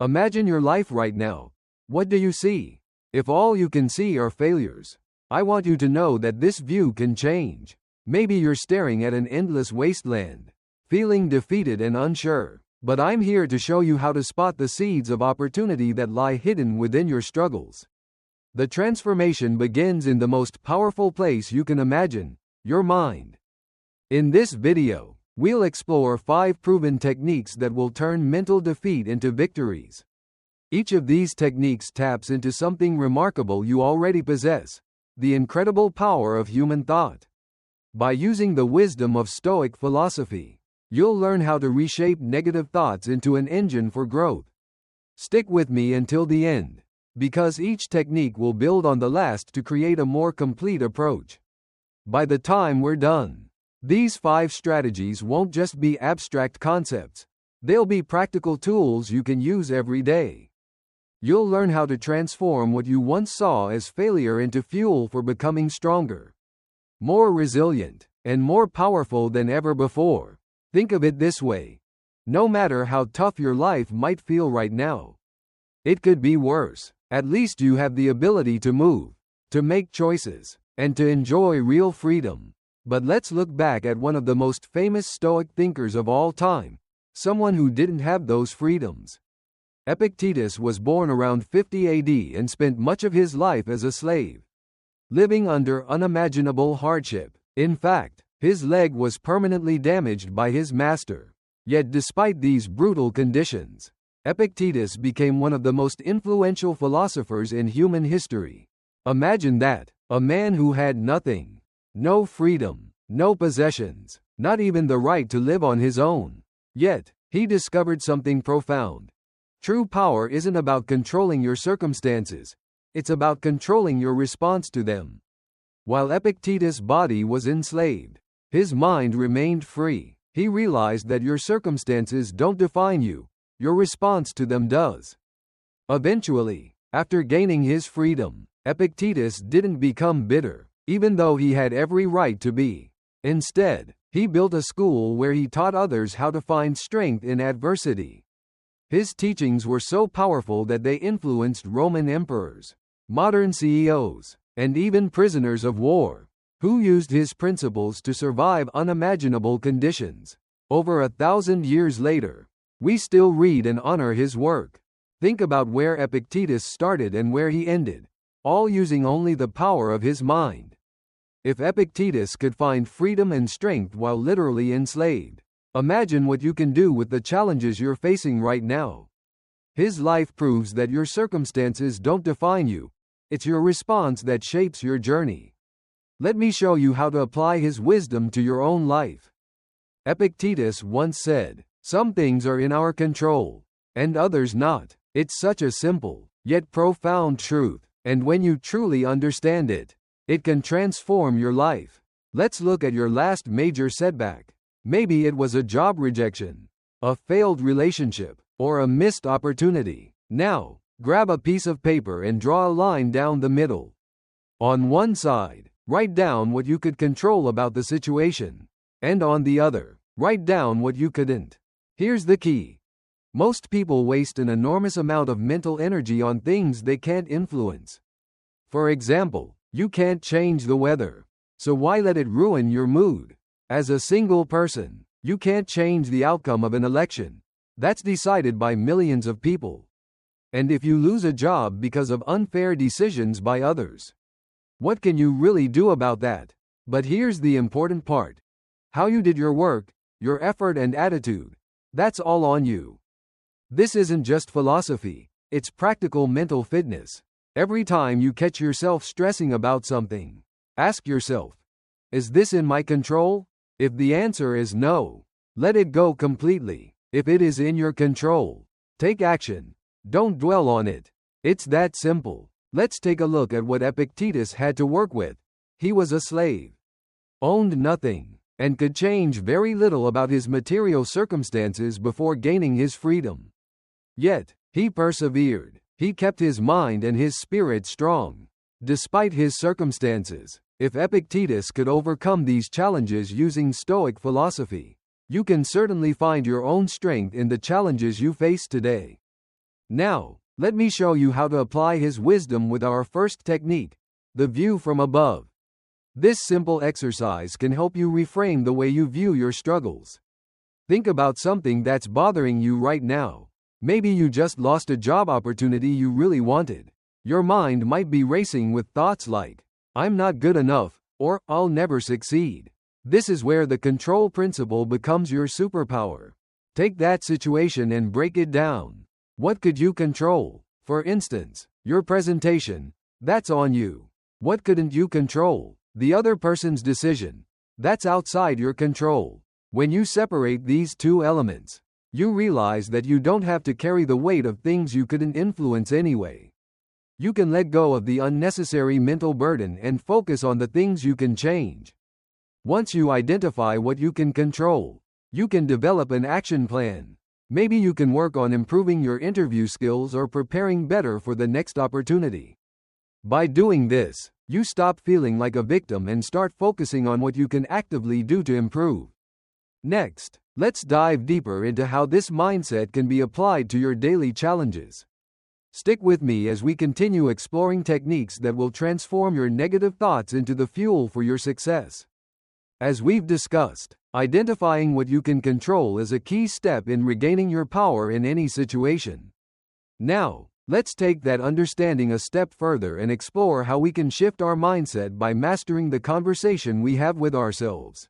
Imagine your life right now. What do you see? If all you can see are failures, I want you to know that this view can change. Maybe you're staring at an endless wasteland, feeling defeated and unsure. But I'm here to show you how to spot the seeds of opportunity that lie hidden within your struggles. The transformation begins in the most powerful place you can imagine, your mind. In this video, we'll explore 5 proven techniques that will turn mental defeat into victories. Each of these techniques taps into something remarkable you already possess, the incredible power of human thought. By using the wisdom of Stoic philosophy, you'll learn how to reshape negative thoughts into an engine for growth. Stick with me until the end, because each technique will build on the last to create a more complete approach. By the time we're done, these 5 strategies won't just be abstract concepts, they'll be practical tools you can use every day. You'll learn how to transform what you once saw as failure into fuel for becoming stronger, more resilient, and more powerful than ever before. Think of it this way. No matter how tough your life might feel right now, it could be worse. At least you have the ability to move, to make choices, and to enjoy real freedom. But let's look back at one of the most famous Stoic thinkers of all time, someone who didn't have those freedoms. Epictetus was born around 50 AD and spent much of his life as a slave, living under unimaginable hardship. In fact, his leg was permanently damaged by his master. Yet despite these brutal conditions, Epictetus became one of the most influential philosophers in human history. Imagine that, a man who had nothing, no freedom, no possessions, not even the right to live on his own. Yet, he discovered something profound. True power isn't about controlling your circumstances, it's about controlling your response to them. While Epictetus' body was enslaved, his mind remained free. He realized that your circumstances don't define you, your response to them does. Eventually, after gaining his freedom, Epictetus didn't become bitter, even though he had every right to be. Instead, he built a school where he taught others how to find strength in adversity. His teachings were so powerful that they influenced Roman emperors, modern CEOs, and even prisoners of war, who used his principles to survive unimaginable conditions. Over 1,000 years later, we still read and honor his work. Think about where Epictetus started and where he ended, all using only the power of his mind. If Epictetus could find freedom and strength while literally enslaved, imagine what you can do with the challenges you're facing right now. His life proves that your circumstances don't define you, it's your response that shapes your journey. Let me show you how to apply his wisdom to your own life. Epictetus once said, "Some things are in our control, and others not." It's such a simple, yet profound truth, and when you truly understand it, it can transform your life. Let's look at your last major setback. Maybe it was a job rejection, a failed relationship, or a missed opportunity. Now, grab a piece of paper and draw a line down the middle. On one side, write down what you could control about the situation, and on the other, write down what you couldn't. Here's the key. Most people waste an enormous amount of mental energy on things they can't influence. For example, you can't change the weather, so why let it ruin your mood? As a single person, you can't change the outcome of an election. That's decided by millions of people. And if you lose a job because of unfair decisions by others, what can you really do about that? But here's the important part. How you did your work, your effort and attitude, that's all on you. This isn't just philosophy, it's practical mental fitness. Every time you catch yourself stressing about something, ask yourself, is this in my control? If the answer is no, let it go completely. If it is in your control, take action. Don't dwell on it. It's that simple. Let's take a look at what Epictetus had to work with. He was a slave, owned nothing, and could change very little about his material circumstances before gaining his freedom. Yet, he persevered. He kept his mind and his spirit strong, despite his circumstances. If Epictetus could overcome these challenges using Stoic philosophy, you can certainly find your own strength in the challenges you face today. Now, let me show you how to apply his wisdom with our first technique, the view from above. This simple exercise can help you reframe the way you view your struggles. Think about something that's bothering you right now. Maybe you just lost a job opportunity you really wanted. Your mind might be racing with thoughts like, I'm not good enough, or I'll never succeed. This is where the control principle becomes your superpower. Take that situation and break it down. What could you control? For instance, your presentation. That's on you. What couldn't you control? The other person's decision. That's outside your control. When you separate these two elements, you realize that you don't have to carry the weight of things you couldn't influence anyway. You can let go of the unnecessary mental burden and focus on the things you can change. Once you identify what you can control, you can develop an action plan. Maybe you can work on improving your interview skills or preparing better for the next opportunity. By doing this, you stop feeling like a victim and start focusing on what you can actively do to improve. Next, let's dive deeper into how this mindset can be applied to your daily challenges. Stick with me as we continue exploring techniques that will transform your negative thoughts into the fuel for your success. As we've discussed, identifying what you can control is a key step in regaining your power in any situation. Now, let's take that understanding a step further and explore how we can shift our mindset by mastering the conversation we have with ourselves.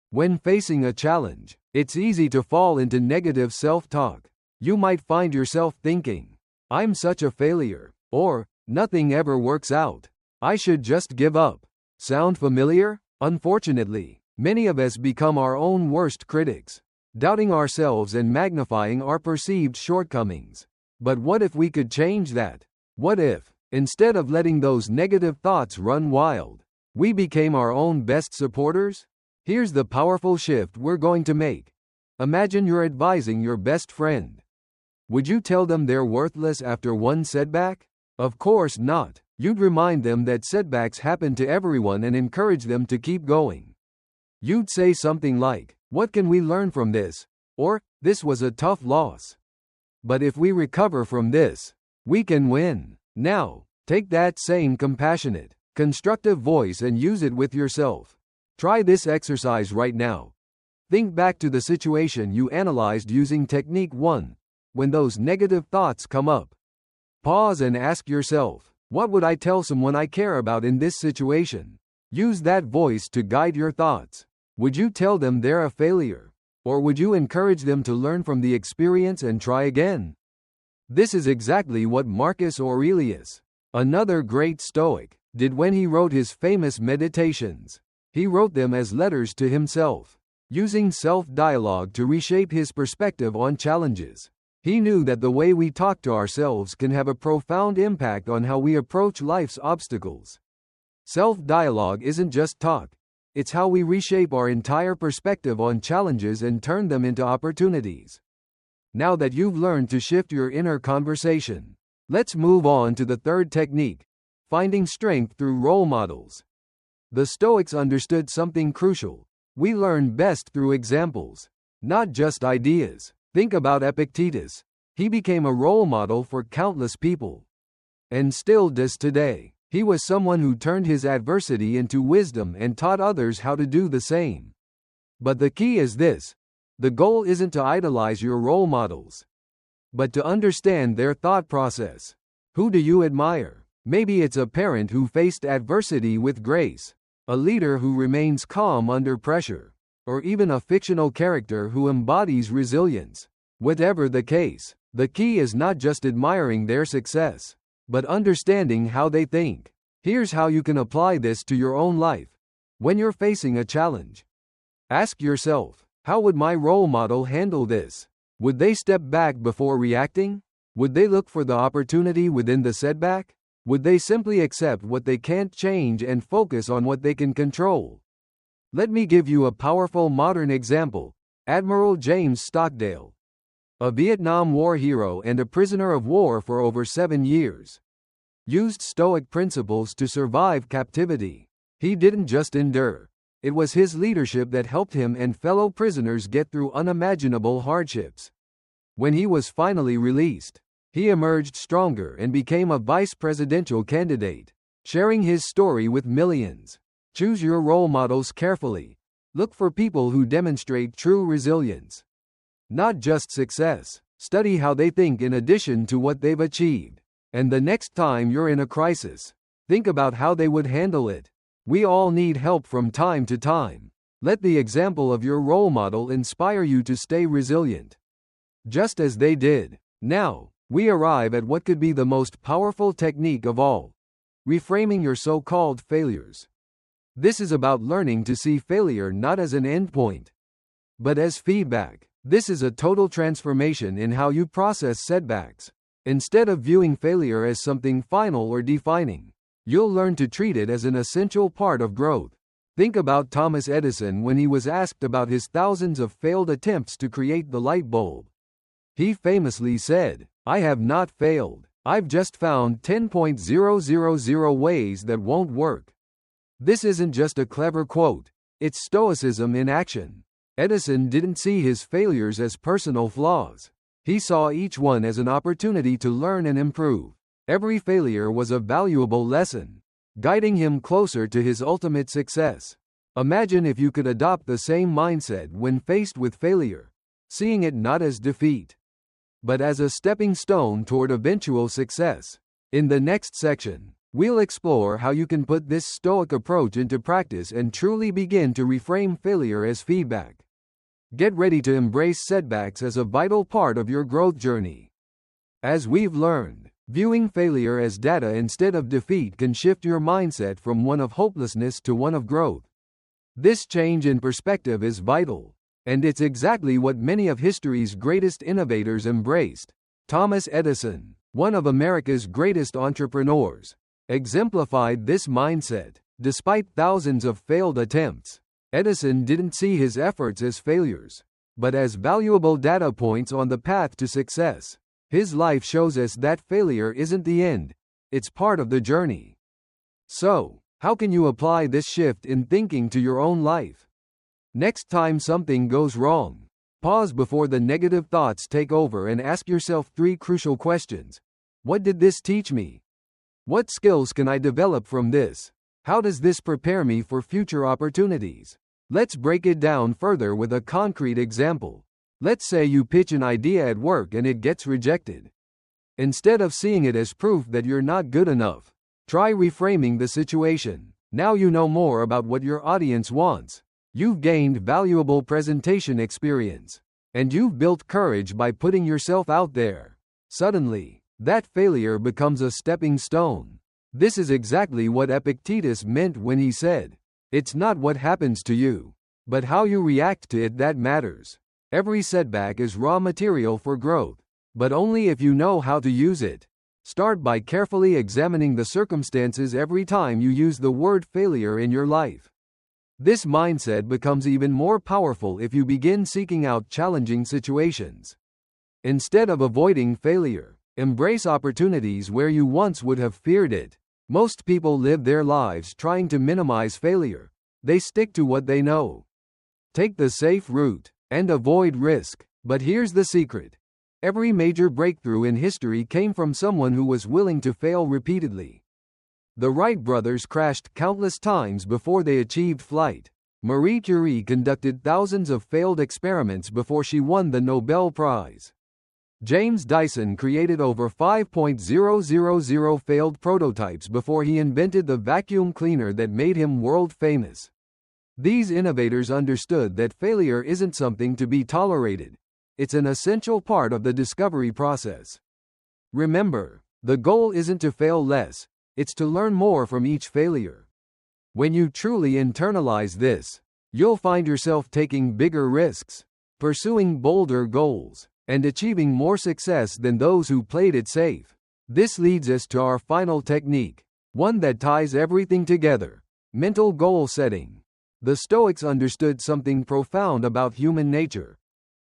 When facing a challenge, it's easy to fall into negative self-talk. You might find yourself thinking, I'm such a failure, or, nothing ever works out. I should just give up. Sound familiar? Unfortunately, many of us become our own worst critics, doubting ourselves and magnifying our perceived shortcomings. But what if we could change that? What if, instead of letting those negative thoughts run wild, we became our own best supporters? Here's the powerful shift we're going to make. Imagine you're advising your best friend. Would you tell them they're worthless after one setback? Of course not. You'd remind them that setbacks happen to everyone and encourage them to keep going. You'd say something like, what can we learn from this? Or, this was a tough loss. But if we recover from this, we can win. Now, take that same compassionate, constructive voice and use it with yourself. Try this exercise right now. Think back to the situation you analyzed using Technique 1. When those negative thoughts come up, pause and ask yourself, what would I tell someone I care about in this situation? Use that voice to guide your thoughts. Would you tell them they're a failure? Or would you encourage them to learn from the experience and try again? This is exactly what Marcus Aurelius, another great Stoic, did when he wrote his famous meditations. He wrote them as letters to himself, using self-dialogue to reshape his perspective on challenges. He knew that the way we talk to ourselves can have a profound impact on how we approach life's obstacles. Self-dialogue isn't just talk, it's how we reshape our entire perspective on challenges and turn them into opportunities. Now that you've learned to shift your inner conversation, let's move on to the third technique, finding strength through role models. The Stoics understood something crucial. We learn best through examples, not just ideas. Think about Epictetus. He became a role model for countless people, and still does today. He was someone who turned his adversity into wisdom and taught others how to do the same. But the key is this: the goal isn't to idolize your role models, but to understand their thought process. Who do you admire? Maybe it's a parent who faced adversity with grace, a leader who remains calm under pressure, or even a fictional character who embodies resilience. Whatever the case, the key is not just admiring their success, but understanding how they think. Here's how you can apply this to your own life. When you're facing a challenge, ask yourself, how would my role model handle this? Would they step back before reacting? Would they look for the opportunity within the setback? Would they simply accept what they can't change and focus on what they can control? Let me give you a powerful modern example. Admiral James Stockdale, a Vietnam War hero and a prisoner of war for over 7 years, used Stoic principles to survive captivity. He didn't just endure. It was his leadership that helped him and fellow prisoners get through unimaginable hardships. When he was finally released, He emerged stronger and became a vice presidential candidate, sharing his story with millions. Choose your role models carefully. Look for people who demonstrate true resilience, not just success. Study how they think in addition to what they've achieved. And the next time you're in a crisis, think about how they would handle it. We all need help from time to time. Let the example of your role model inspire you to stay resilient, just as they did. Now, we arrive at what could be the most powerful technique of all: reframing your so-called failures. This is about learning to see failure not as an endpoint, but as feedback. This is a total transformation in how you process setbacks. Instead of viewing failure as something final or defining, you'll learn to treat it as an essential part of growth. Think about Thomas Edison when he was asked about his thousands of failed attempts to create the light bulb. He famously said, "I have not failed. I've just found 10,000 ways that won't work." This isn't just a clever quote, it's Stoicism in action. Edison didn't see his failures as personal flaws. He saw each one as an opportunity to learn and improve. Every failure was a valuable lesson, guiding him closer to his ultimate success. Imagine if you could adopt the same mindset when faced with failure, seeing it not as defeat, but as a stepping stone toward eventual success. In the next section, we'll explore how you can put this Stoic approach into practice and truly begin to reframe failure as feedback. Get ready to embrace setbacks as a vital part of your growth journey. As we've learned, viewing failure as data instead of defeat can shift your mindset from one of hopelessness to one of growth. This change in perspective is vital, and it's exactly what many of history's greatest innovators embraced. Thomas Edison, one of America's greatest entrepreneurs, exemplified this mindset. Despite thousands of failed attempts, Edison didn't see his efforts as failures, but as valuable data points on the path to success. His life shows us that failure isn't the end, it's part of the journey. So, how can you apply this shift in thinking to your own life? Next time something goes wrong, pause before the negative thoughts take over and ask yourself 3 crucial questions. What did this teach me? What skills can I develop from this? How does this prepare me for future opportunities? Let's break it down further with a concrete example. Let's say you pitch an idea at work and it gets rejected. Instead of seeing it as proof that you're not good enough, try reframing the situation. Now you know more about what your audience wants. You've gained valuable presentation experience, and you've built courage by putting yourself out there. Suddenly, that failure becomes a stepping stone. This is exactly what Epictetus meant when he said, "It's not what happens to you, but how you react to it that matters." Every setback is raw material for growth, but only if you know how to use it. Start by carefully examining the circumstances every time you use the word failure in your life. This mindset becomes even more powerful if you begin seeking out challenging situations. Instead of avoiding failure, embrace opportunities where you once would have feared it. Most people live their lives trying to minimize failure. They stick to what they know, take the safe route, and avoid risk. But here's the secret. Every major breakthrough in history came from someone who was willing to fail repeatedly. The Wright brothers crashed countless times before they achieved flight. Marie Curie conducted thousands of failed experiments before she won the Nobel Prize. James Dyson created over 5,000 failed prototypes before he invented the vacuum cleaner that made him world famous. These innovators understood that failure isn't something to be tolerated. It's an essential part of the discovery process. Remember, the goal isn't to fail less, it's to learn more from each failure. When you truly internalize this, you'll find yourself taking bigger risks, pursuing bolder goals, and achieving more success than those who played it safe. This leads us to our final technique, one that ties everything together: mental goal setting. The Stoics understood something profound about human nature.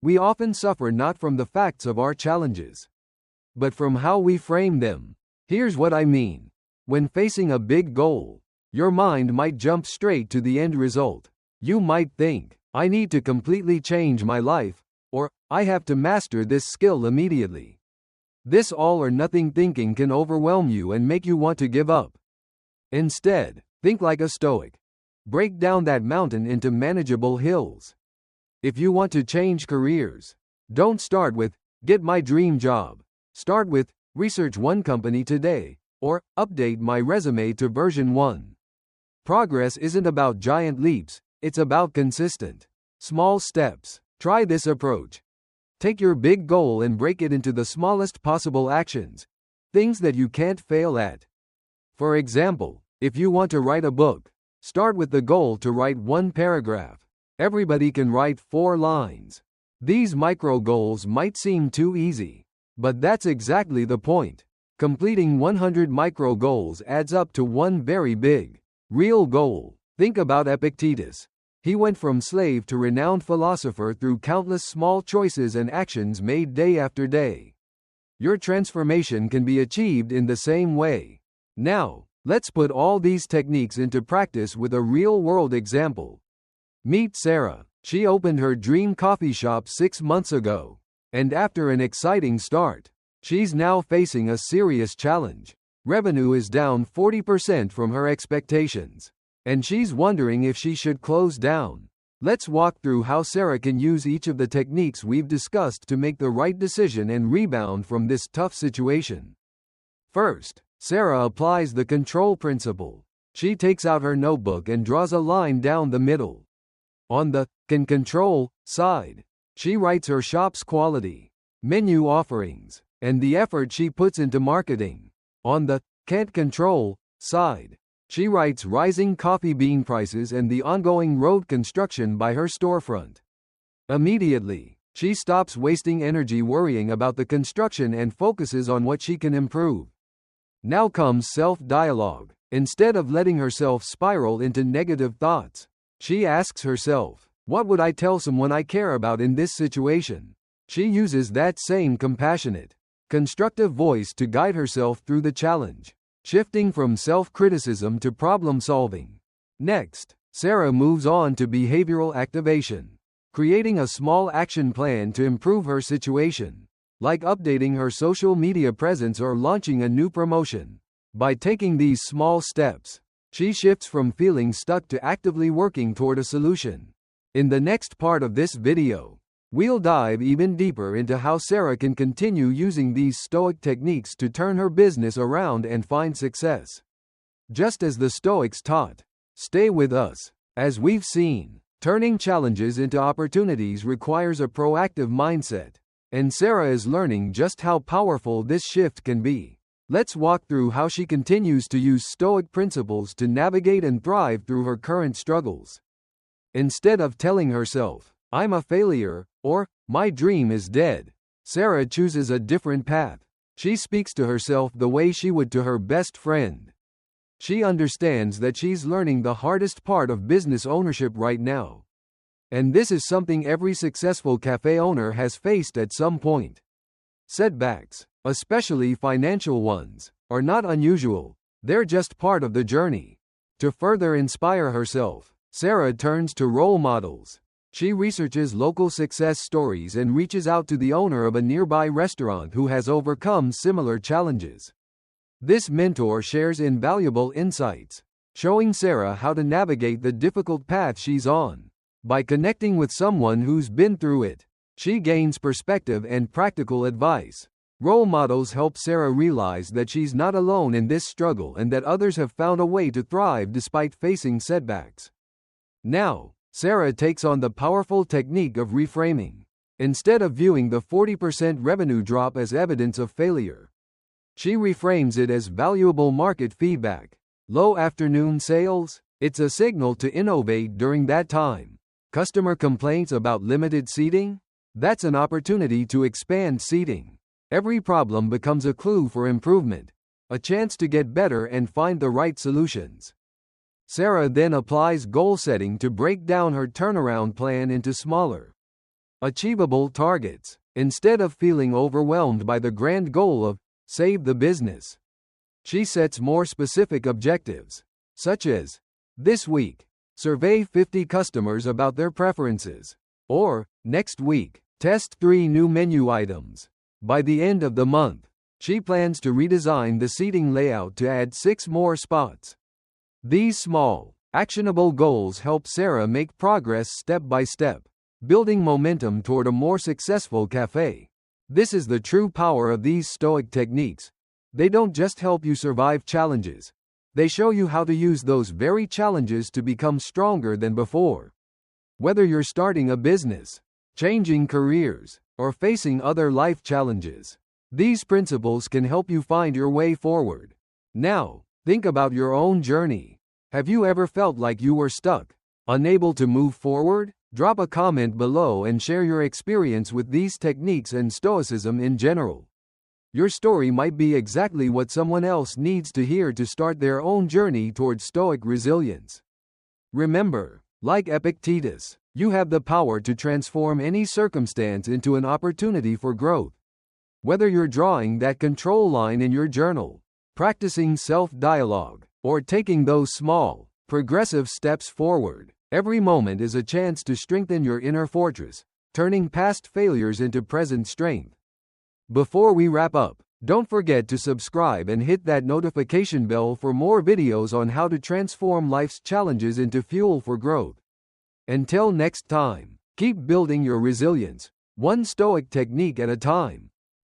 We often suffer not from the facts of our challenges, but from how we frame them. Here's what I mean. When facing a big goal, your mind might jump straight to the end result. You might think, "I need to completely change my life," or "I have to master this skill immediately." This all or nothing thinking can overwhelm you and make you want to give up. Instead, think like a Stoic. Break down that mountain into manageable hills. If you want to change careers, don't start with, get my dream job. Start with, research one company today, or, update my resume to version 1. Progress isn't about giant leaps, it's about consistent, small steps. Try this approach. Take your big goal and break it into the smallest possible actions, things that you can't fail at. For example, if you want to write a book, start with the goal to write 1 paragraph. Everybody can write 4 lines. These micro goals might seem too easy, but that's exactly the point. Completing 100 micro goals adds up to one very big, real goal. Think about Epictetus. He went from slave to renowned philosopher through countless small choices and actions made day after day. Your transformation can be achieved in the same way. Now, let's put all these techniques into practice with a real-world example. Meet Sarah. She opened her dream coffee shop 6 months ago. And after an exciting start, she's now facing a serious challenge. Revenue is down 40% from her expectations. And she's wondering if she should close down. Let's walk through how Sarah can use each of the techniques we've discussed to make the right decision and rebound from this tough situation. First, Sarah applies the control principle. She takes out her notebook and draws a line down the middle. On the can control side, she writes her shop's quality, menu offerings, and the effort she puts into marketing. On the can't control side, she writes rising coffee bean prices and the ongoing road construction by her storefront. Immediately, she stops wasting energy worrying about the construction and focuses on what she can improve. Now comes self-dialogue. Instead of letting herself spiral into negative thoughts, she asks herself, what would I tell someone I care about in this situation? She uses that same compassionate, constructive voice to guide herself through the challenge, shifting from self-criticism to problem-solving. Next, Sarah moves on to behavioral activation, creating a small action plan to improve her situation, like updating her social media presence or launching a new promotion. By taking these small steps, she shifts from feeling stuck to actively working toward a solution. In the next part of this video, we'll dive even deeper into how Sarah can continue using these Stoic techniques to turn her business around and find success. Just as the Stoics taught, stay with us. As we've seen, turning challenges into opportunities requires a proactive mindset, and Sarah is learning just how powerful this shift can be. Let's walk through how she continues to use Stoic principles to navigate and thrive through her current struggles. Instead of telling herself, I'm a failure, or, my dream is dead, Sarah chooses a different path. She speaks to herself the way she would to her best friend. She understands that she's learning the hardest part of business ownership right now. And this is something every successful cafe owner has faced at some point. Setbacks, especially financial ones, are not unusual, they're just part of the journey. To further inspire herself, Sarah turns to role models. She researches local success stories and reaches out to the owner of a nearby restaurant who has overcome similar challenges. This mentor shares invaluable insights, showing Sarah how to navigate the difficult path she's on. By connecting with someone who's been through it, she gains perspective and practical advice. Role models help Sarah realize that she's not alone in this struggle and that others have found a way to thrive despite facing setbacks. Now, Sarah takes on the powerful technique of reframing. Instead of viewing the 40% revenue drop as evidence of failure, she reframes it as valuable market feedback. Low afternoon sales? It's a signal to innovate during that time. Customer complaints about limited seating? That's an opportunity to expand seating. Every problem becomes a clue for improvement, a chance to get better and find the right solutions. Sarah then applies goal setting to break down her turnaround plan into smaller, achievable targets. Instead of feeling overwhelmed by the grand goal of save the business, she sets more specific objectives, such as, this week, survey 50 customers about their preferences, or, next week, test 3 new menu items. By the end of the month, She plans to redesign the seating layout to add 6 more spots. These small, actionable goals help Sarah make progress step by step, building momentum toward a more successful cafe. This is the true power of these Stoic techniques. They don't just help you survive challenges. They show you how to use those very challenges to become stronger than before. Whether you're starting a business, changing careers, or facing other life challenges, these principles can help you find your way forward. Now, think about your own journey. Have you ever felt like you were stuck, unable to move forward? Drop a comment below and share your experience with these techniques and Stoicism in general. Your story might be exactly what someone else needs to hear to start their own journey toward Stoic resilience. Remember, like Epictetus, you have the power to transform any circumstance into an opportunity for growth. Whether you're drawing that control line in your journal, practicing self-dialogue, or taking those small, progressive steps forward, every moment is a chance to strengthen your inner fortress, turning past failures into present strength. Before we wrap up, don't forget to subscribe and hit that notification bell for more videos on how to transform life's challenges into fuel for growth. Until next time, keep building your resilience, one Stoic technique at a time.